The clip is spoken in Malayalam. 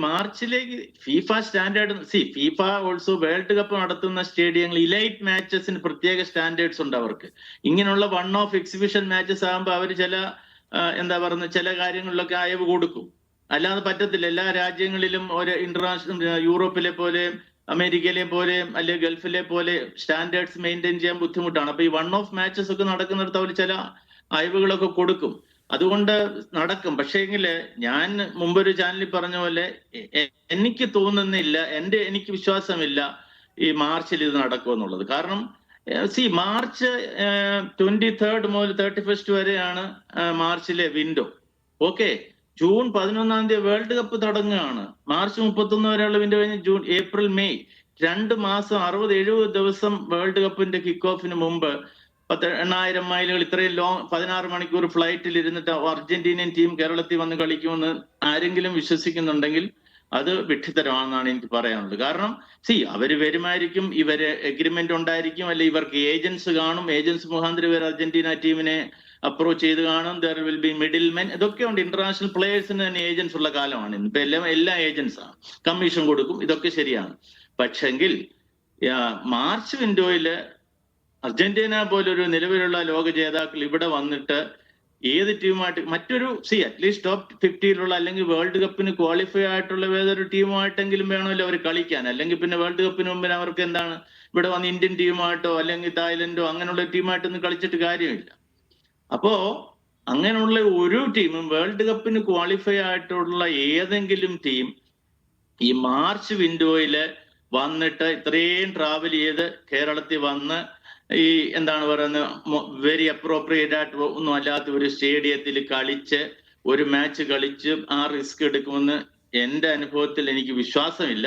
മാർച്ചിലേക്ക് FIFA standard FIFA also world cup നടത്തുന്ന സ്റ്റേഡിയങ്ങൾ ഇലൈറ്റ് മാച്ചസിന് പ്രത്യേക സ്റ്റാൻഡേർഡ്സ് ഉണ്ട് അവർക്ക്. ഇങ്ങനെയുള്ള വൺ ഓഫ് എക്സിബിഷൻ മാച്ചസ് ആകുമ്പോൾ അവർ ചില എന്താ പറയുക ചില കാര്യങ്ങളിലൊക്കെ അയവ് കൊടുക്കും. അല്ലാതെ പറ്റത്തില്ല. എല്ലാ രാജ്യങ്ങളിലും ഒരു ഇന്റർനാഷണൽ യൂറോപ്പിലെ പോലെ അമേരിക്കയിലെ പോലെ അല്ലെങ്കിൽ ഗൾഫിലെ പോലെ സ്റ്റാൻഡേർഡ്സ് മെയിൻറ്റെയിൻ ചെയ്യാൻ ബുദ്ധിമുട്ടാണ്. അപ്പൊ ഈ വൺ ഓഫ് മാച്ചസ് ഒക്കെ നടക്കുന്നിടത്ത് അവർ ചില അയവുകളൊക്കെ കൊടുക്കും. അതുകൊണ്ട് നടക്കും. പക്ഷേങ്കില് ഞാൻ മുമ്പൊരു ചാനലിൽ പറഞ്ഞ പോലെ എനിക്ക് തോന്നുന്നില്ല, എനിക്ക് വിശ്വാസമില്ല ഈ മാർച്ചിൽ ഇത് നടക്കുമെന്നുള്ളത്. കാരണം മാർച്ച് 23rd മുതൽ 31st വരെയാണ് മാർച്ചിലെ window. Okay, June 11 world cup തുടങ്ങുകയാണ്. മാർച്ച് 31 വരെയുള്ള വിൻഡോ കഴിഞ്ഞ് ജൂൺ, ഏപ്രിൽ, മെയ് 2 മാസം 60-70 ദിവസം വേൾഡ് കപ്പിന്റെ കിക്ക് ഓഫിന് മുമ്പ് 8000 മൈലുകൾ ഇത്രയും ലോങ് 16 മണിക്കൂർ ഫ്ലൈറ്റിൽ ഇരുന്നിട്ട് അർജന്റീനിയൻ ടീം കേരളത്തിൽ വന്ന് കളിക്കുമെന്ന് ആരെങ്കിലും വിശ്വസിക്കുന്നുണ്ടെങ്കിൽ അത് വിഡ്ഢിത്തരമാണെന്നാണ് എനിക്ക് പറയാനുള്ളത്. കാരണം അവര് വരുമായിരിക്കും, ഇവര് എഗ്രിമെന്റ് ഉണ്ടായിരിക്കും, അല്ലെ ഇവർക്ക് ഏജൻസ് കാണും, ഏജൻസ് മുഖാന്തരം ഇവർ അർജന്റീന ടീമിനെ അപ്രോച്ച് ചെയ്ത് കാണും. There will be middle men. ഇതൊക്കെ ഉണ്ട്. ഇന്റർനാഷണൽ പ്ലേയേഴ്സിന് തന്നെ ഏജൻസ് ഉള്ള കാലമാണ് ഇന്ന്. ഇപ്പൊ എല്ലാ ഏജൻസ് ആണ്, കമ്മീഷൻ കൊടുക്കും, ഇതൊക്കെ ശരിയാണ്. പക്ഷെങ്കിൽ മാർച്ച് വിൻഡോയില് അർജന്റീന പോലൊരു നിലവിലുള്ള ലോക ജേതാക്കൾ ഇവിടെ വന്നിട്ട് ഏത് ടീമുമായിട്ട് മറ്റൊരു അറ്റ്ലീസ്റ്റ് ടോപ്പ് 50 അല്ലെങ്കിൽ വേൾഡ് കപ്പിന് ക്വാളിഫൈ ആയിട്ടുള്ള ഏതൊരു ടീമുമായിട്ടെങ്കിലും വേണമല്ലോ അവർ കളിക്കാൻ. അല്ലെങ്കിൽ പിന്നെ വേൾഡ് കപ്പിന് മുമ്പിൽ അവർക്ക് എന്താണ് ഇവിടെ വന്ന് ഇന്ത്യൻ ടീമായിട്ടോ അല്ലെങ്കിൽ തായ്ലൻഡോ അങ്ങനെയുള്ള ടീമായിട്ടൊന്നും കളിച്ചിട്ട് കാര്യമില്ല. അപ്പോ അങ്ങനെയുള്ള ഒരു ടീമും വേൾഡ് കപ്പിന് ക്വാളിഫൈ ആയിട്ടുള്ള ഏതെങ്കിലും ടീം ഈ മാർച്ച് വിൻഡോയില് വന്നിട്ട് ഇത്രയും ട്രാവൽ ചെയ്ത് കേരളത്തിൽ വന്ന് ഈ എന്താണ് പറയുന്നത് വെരി അപ്രോപ്രിയേറ്റ് ആയിട്ട് ഒന്നും അല്ലാത്ത ഒരു സ്റ്റേഡിയത്തിൽ കളിച്ച് ഒരു മാച്ച് കളിച്ച് ആ റിസ്ക് എടുക്കുമെന്ന് എന്റെ അനുഭവത്തിൽ എനിക്ക് വിശ്വാസമില്ല.